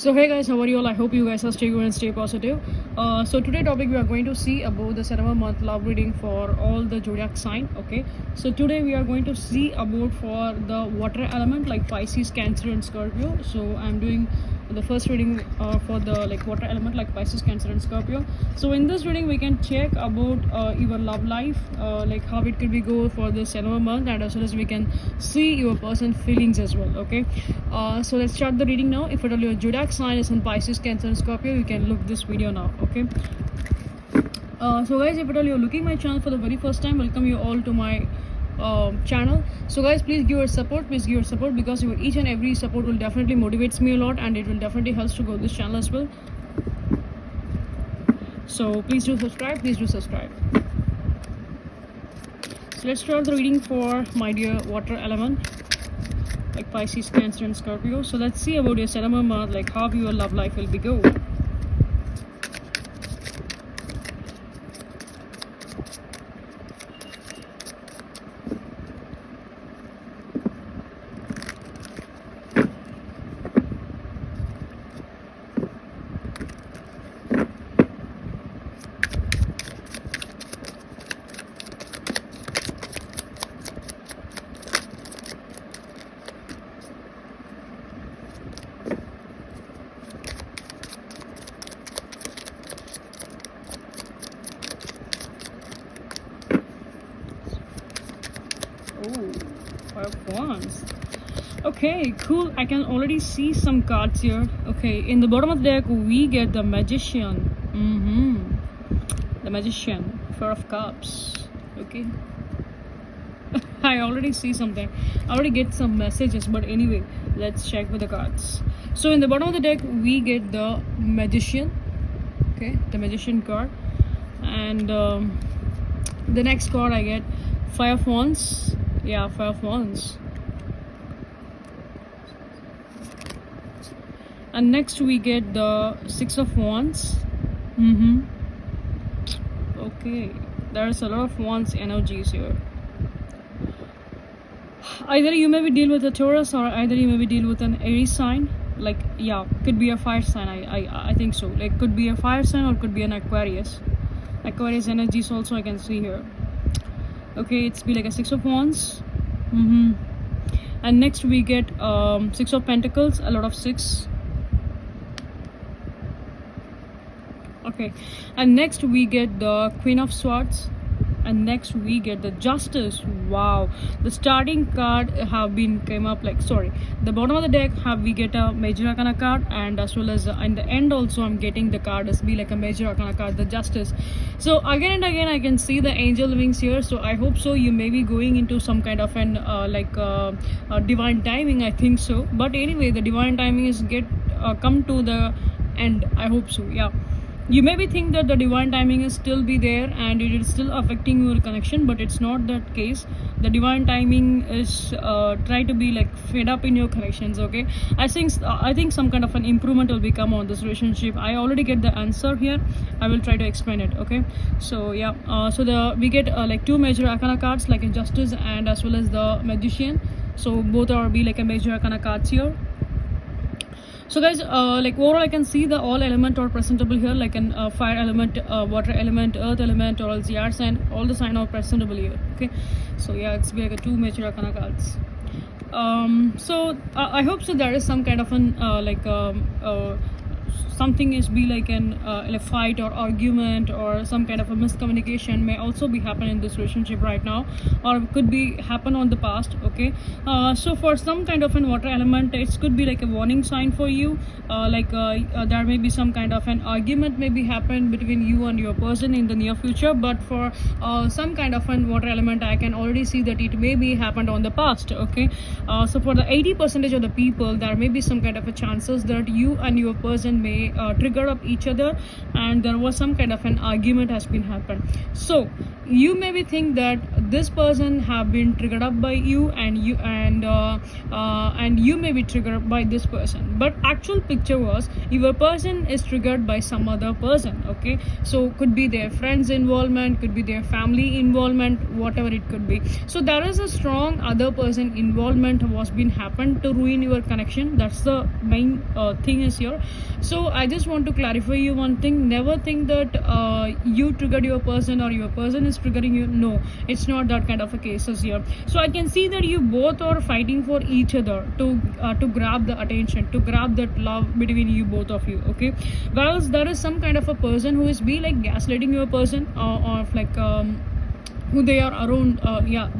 So hey guys, how are you all? I hope you guys are staying good and stay positive. So today topic we are going to see about the September month love reading for all the zodiac sign. Okay, so today we are going to see about for the water element like Pisces, Cancer and Scorpio. So I'm doing the first reading for the like water element like Pisces, Cancer and Scorpio. So in this reading we can check about your love life, like how it could be go for the September month, and as well as we can see your person feelings as well. Okay, so let's start the reading now. If at all your zodiac sign is in Pisces, Cancer and Scorpio, you can look this video now. Okay, so guys, if at all you're looking my channel for the very first time, welcome you all to my channel. So guys, please give your support, because your each and every support will definitely motivates me a lot, and it will definitely helps to grow this channel as well. So please do subscribe, So let's start the reading for my dear water element like Pisces, Cancer and Scorpio. So let's see about your September month, like how your love life will be go. Oh, 5 of Wands. Okay, cool. I can already see some cards here. Okay, in the bottom of the deck we get the Magician. The Magician, 4 of Cups. Okay. I already see something. I already get some messages, but anyway, let's check with the cards. So in the bottom of the deck we get the Magician. Okay, the Magician card, and the next card I get 5 of Wands. Yeah, 5 of Wands. And next we get the 6 of Wands. Okay, there's a lot of Wands energies here. Either you may be deal with a Taurus, or either you may be deal with an Aries sign. Like, yeah, could be a fire sign. I think so. Like, could be a fire sign or could be an Aquarius. Aquarius energies also I can see here. Okay, it's be like a 6 of Wands. And next we get 6 of Pentacles, a lot of 6. Okay, and next we get the Queen of Swords, and next we get the Justice. Wow, the starting card have been came up like, sorry, the bottom of the deck have we get a Major Arcana card, and as well as in the end also I'm getting the card as be like a Major Arcana card, the Justice. So again and again I can see the angel wings here, so I hope so you may be going into some kind of an divine timing, I think so. But anyway, the divine timing is come to the end, I hope so. Yeah, you maybe think that the divine timing is still be there and it is still affecting your connection, but it's not that case. The divine timing is try to be like fed up in your connections. Okay, I think some kind of an improvement will become on this relationship. I already get the answer here. I will try to explain it. Okay, so yeah, so we get like 2 Major Arcana cards like in Justice and as well as the Magician. So both are be like a Major Arcana cards here. So guys, like overall I can see the all element are presentable here, like an fire element, water element, earth element, or else the air sign, all the sign are presentable here. Okay, so yeah, it's like a 2 Major Arcana cards. So I hope so there is some kind of an something is be like a fight or argument or some kind of a miscommunication may also be happening in this relationship right now, or could be happen on the past. Okay, so for some kind of an water element it could be like a warning sign for you, there may be some kind of an argument maybe happen between you and your person in the near future. But for some kind of an water element I can already see that it may be happened on the past. Okay, so for the 80% of the people there may be some kind of a chances that you and your person person may trigger up each other, and there was some kind of an argument has been happened. So you maybe think that this person have been triggered up by you, and you may be triggered by this person, but actual picture was your person is triggered by some other person. Okay, so could be their friends involvement, could be their family involvement, whatever it could be. So there is a strong other person involvement was been happened to ruin your connection. That's the main thing is here. So I just want to clarify you one thing: never think that you triggered your person or your person is triggering you. No, it's not that kind of a cases here. So I can see that you both are fighting for each other to grab the attention, to grab that love between you both of you. Okay, whereas there is some kind of a person who is be like gaslighting your person, or like who they are around,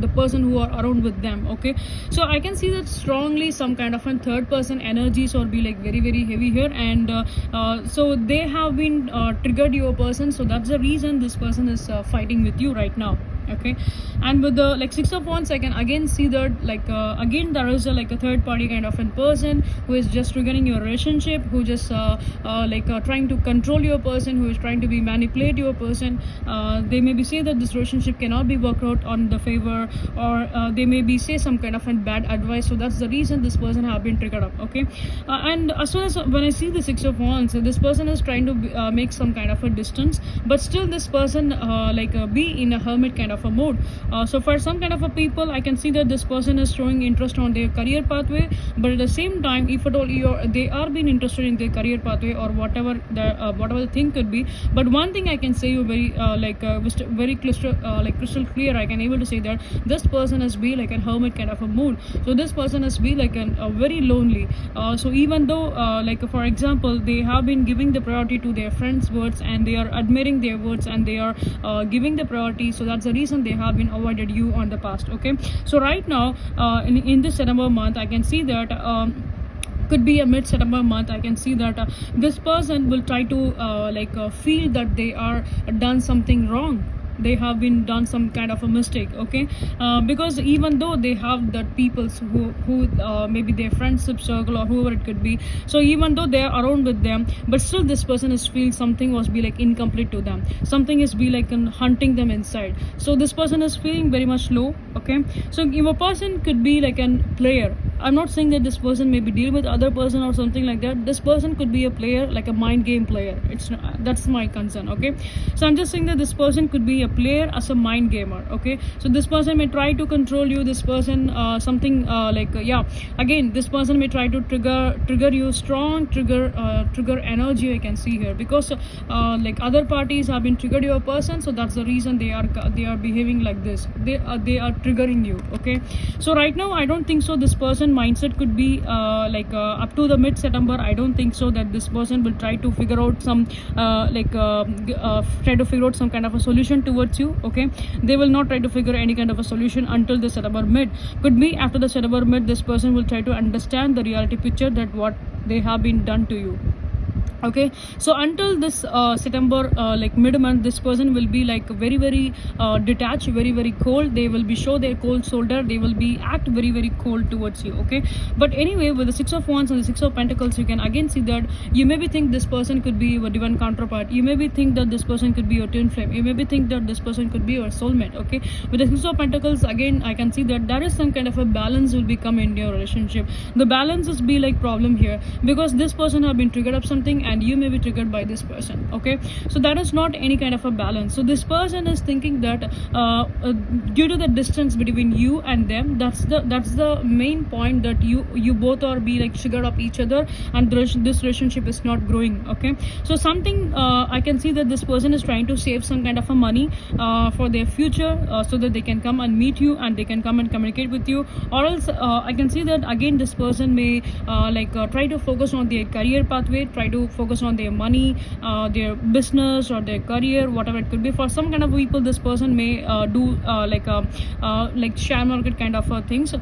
the person who are around with them. Okay, so I can see that strongly some kind of a third person energies or be like very very heavy here, and so they have been triggered your person. So that's the reason this person is fighting with you right now. Okay, and with the like Six of Wands, I can again see that like again there is like a third party kind of a person who is just triggering your relationship, who just trying to control your person, who is trying to be manipulate your person. They maybe say that this relationship cannot be worked out on the favor, or they maybe say some kind of a bad advice. So that's the reason this person have been triggered up. Okay, and as soon as when I see the Six of Wands, this person is trying to make some kind of a distance, but still this person be in a hermit kind of a mode. So for some kind of a people, I can see that this person is showing interest on their career pathway, but at the same time, if at all they are being interested in their career pathway or whatever the thing could be. But one thing I can say you very very crystal clear, I can able to say that this person is be like a hermit kind of a mood. So this person is be like a very lonely. So even though for example, they have been giving the priority to their friends' words, and they are admiring their words, and they are giving the priority. So that's the reason they have been avoided you on the past. Okay, so right now in this September month, I can see that could be a mid-September month, I can see that this person will try to feel that they are done something wrong, they have been done some kind of a mistake. Okay, because even though they have that peoples who maybe their friendship circle or whoever it could be, so even though they are around with them, but still this person is feeling something was be like incomplete to them, something is be like hunting them inside. So this person is feeling very much low. Okay, so if a person could be like a player, I'm not saying that this person maybe deal with other person or something like that. This person could be a player, like a mind game player. It's not, that's my concern. Okay, so I'm just saying that this person could be a player as a mind gamer. Okay, so this person may try to control you. This person again, this person may try to trigger you, strong trigger energy I can see here, because other parties have been triggered your person. So that's the reason they are behaving like this. They are triggering you. Okay, so right now I don't think so this person mindset could be up to the mid-September. I don't think so that this person will try to figure out some try to figure out some kind of a solution towards you. Okay, they will not try to figure any kind of a solution until the September mid. Could be after the September mid, this person will try to understand the reality picture that what they have been done to you. Okay, so until this September mid month, this person will be like very very detached, very very cold. They will be show their cold shoulder, they will be act very very cold towards you. Okay, but anyway, with the Six of Wands and the Six of Pentacles, you can again see that you maybe think this person could be your divine counterpart, you maybe think that this person could be your twin flame, you maybe think that this person could be your soulmate. Okay, with the Six of Pentacles, again I can see that there is some kind of a balance will become in your relationship. The balance is be like problem here, because this person have been triggered up something and you may be triggered by this person. Okay, so that is not any kind of a balance. So this person is thinking that due to the distance between you and them, that's the main point, that you both are be like triggered up each other, and this relationship is not growing. Okay, so something I can see that this person is trying to save some kind of a money for their future, so that they can come and meet you and they can come and communicate with you. Or else I can see that again this person may try to focus on their career pathway, try to focus on their money, their business or their career, whatever it could be. For some kind of people, this person may do share market kind of things.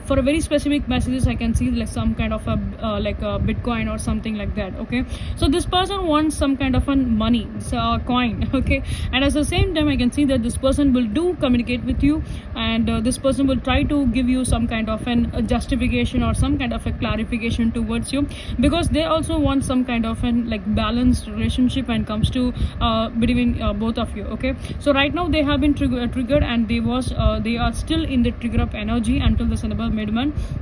For a very specific messages, I can see like some kind of a Bitcoin or something like that. Okay, so this person wants some kind of a money, coin. Okay, and at the same time I can see that this person will do communicate with you, and this person will try to give you some kind of a justification or some kind of a clarification towards you, because they also want some kind of of an like balanced relationship and comes to between both of you. Okay, so right now they have been triggered, and they are still in the trigger up energy until the December mid-month.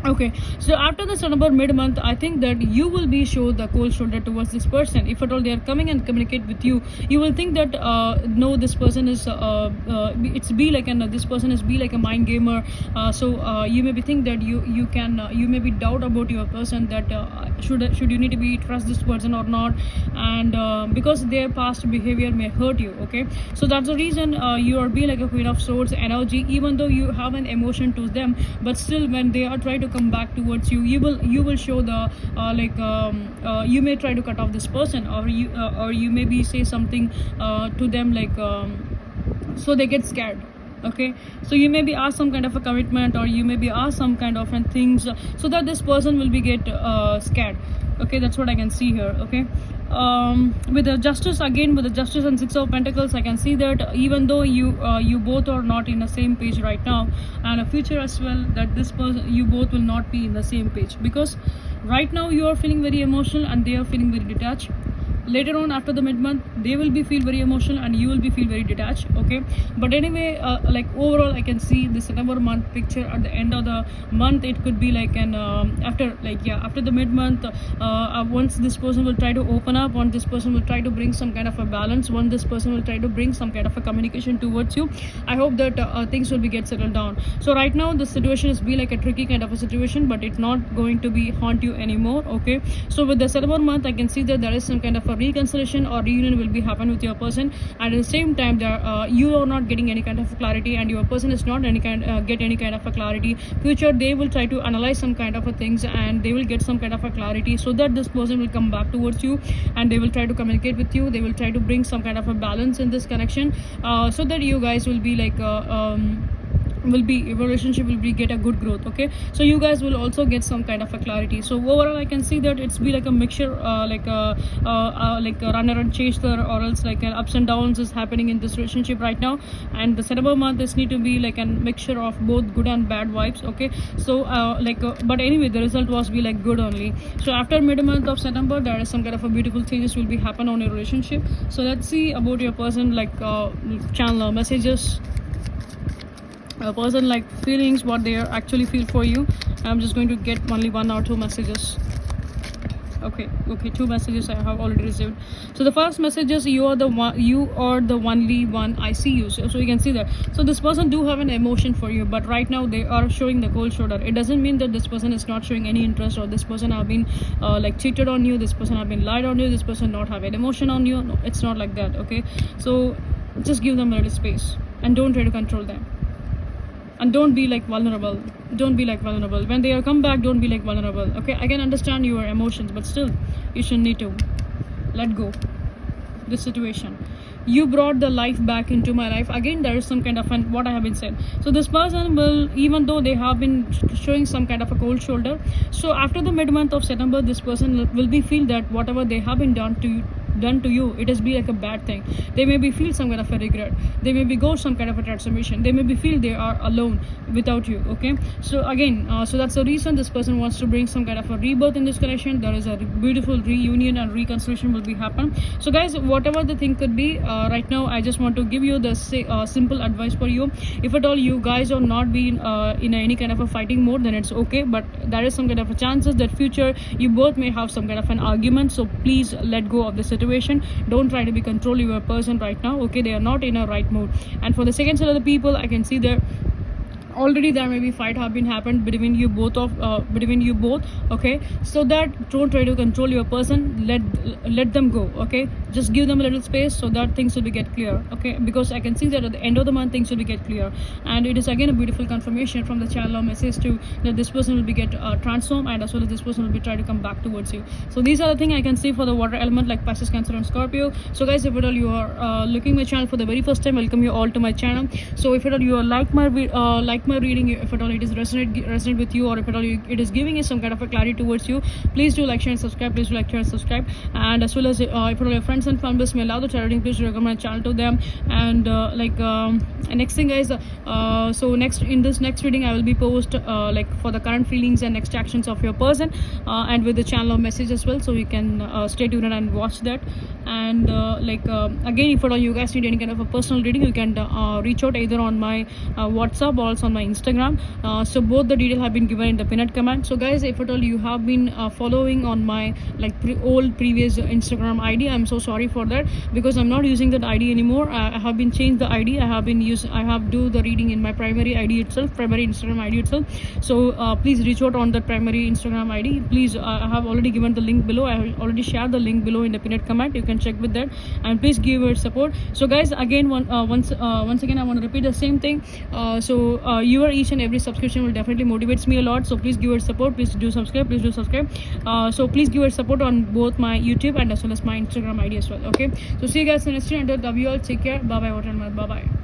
Okay, so after the September mid-month, I think that you will be show the cold shoulder towards this person. If at all they are coming and communicate with you, you will think that no, this person is it's be like an this person is be like a mind gamer. So you may be think that you can you may be doubt about your person that should you need to be trust this person or not, and because their past behavior may hurt you. Okay, so that's the reason you are be like a Queen of Swords energy, even though you have an emotion to them, but still when they are trying to come back towards you, you will show the you may try to cut off this person, or you maybe say something to them like so they get scared. Okay, so you maybe ask some kind of a commitment, or you maybe ask some kind of things so that this person will be get scared. Okay, that's what I can see here. Okay, with the Justice, again with the Justice and Six of Pentacles, I can see that even though you both are not in the same page right now, and a future as well, that this person, you both will not be in the same page, because right now you are feeling very emotional and they are feeling very detached. Later on after the mid-month, they will be feel very emotional and you will be feel very detached. Okay, but anyway, like overall I can see the September month picture at the end of the month. It could be like an after the mid-month, once this person will try to open up, once this person will try to bring some kind of a balance, once this person will try to bring some kind of a communication towards you, I hope that things will be get settled down. So right now the situation is be like a tricky kind of a situation, but it's not going to be haunt you anymore. Okay, so with the September month, I can see that there is some kind of a reconciliation or reunion will be happen with your person, and at the same time there you are not getting any kind of clarity, and your person is not any kind get any kind of a clarity. Future they will try to analyze some kind of a things, and they will get some kind of a clarity, so that this person will come back towards you, and they will try to communicate with you. They will try to bring some kind of a balance in this connection, so that you guys will be like your relationship will be get a good growth. Okay, so you guys will also get some kind of a clarity. So overall I can see that it's be like a mixture, like a runner and chaser, or else like an ups and downs is happening in this relationship right now. And the September month is need to be like a mixture of both good and bad vibes. Okay, so but anyway the result was be like good only. So after mid-month of September, there is some kind of a beautiful changes will be happen on your relationship. So let's see about your person, like channel messages, a person like feelings, what they actually feel for you. I'm just going to get only 1 or 2 messages. Okay, 2 messages I have already received. So the first message is you are the only one I see you. So you can see that. So this person do have an emotion for you, but right now they are showing the cold shoulder. It doesn't mean that this person is not showing any interest, or this person have been like cheated on you, this person have been lied on you, this person not have an emotion on you. No, it's not like that. Okay, so just give them a little space and don't try to control them. And don't be like vulnerable. When they are come back, don't be like vulnerable. Okay, I can understand your emotions, but still you should need to let go this situation. You brought the life back into my life. Again, there is some kind of what I have been said. So this person will, even though they have been showing some kind of a cold shoulder, so after the mid-month of September, this person will be feel that whatever they have been done to you, it has been like a bad thing. They maybe feel some kind of a regret, they maybe go some kind of a transformation, they maybe feel they are alone without you. Okay, so again so that's the reason this person wants to bring some kind of a rebirth in this connection. There is a beautiful reunion and reconciliation will be happen. So guys, whatever the thing could be, right now I just want to give you the simple advice for you. If at all you guys are not being in any kind of a fighting mode, then it's okay, but there is some kind of a chances that future you both may have some kind of an argument. So please let go of the situation. Don't try to be controlling your person right now. Okay, they are not in a right mood. And for the second set of the people, I can see that already there may be fight have been happened between you both. Okay, so that don't try to control your person. Let them go. Okay, just give them a little space so that things will be get clear. Okay, because I can see that at the end of the month things will be get clear, and it is again a beautiful confirmation from the channel or message to that this person will be get transformed, and as well as this person will be trying to come back towards you. So these are the things I can see for the water element, like Pisces, Cancer and Scorpio. So guys, if at all you are looking my channel for the very first time, welcome you all to my channel. So if at all you are like my reading, if at all it is resonate with you, or if at all it is giving you some kind of a clarity towards you, please do like, share and subscribe. And as well as if at all your friends friends and families may love the tarot reading, please recommend my channel to them. And next thing guys, so next in this next reading I will be post like for the current feelings and next actions of your person, and with the channel of message as well, so you can stay tuned and watch that. And again, if at all you guys need any kind of a personal reading, you can reach out either on my WhatsApp or also on my Instagram. So both the details have been given in the pinned comment. So guys, if at all you have been following on my like previous Instagram ID, I'm so sorry for that, because I'm not using that ID anymore. I have been changed the ID. I have do the reading in my primary ID itself, primary Instagram ID itself. So please reach out on that primary Instagram ID. Please, I have already given the link below. I have already shared the link below in the pinned comment. You can check with that, and please give your support. So guys, again, once again, I want to repeat the same thing. Your each and every subscription will definitely motivates me a lot. So please give your support. Please do subscribe. Please do subscribe. So please give your support on both my YouTube and as well as my Instagram ID as well. Okay. So see you guys in the next video. Until love you all. Take care. Bye bye. Bye bye.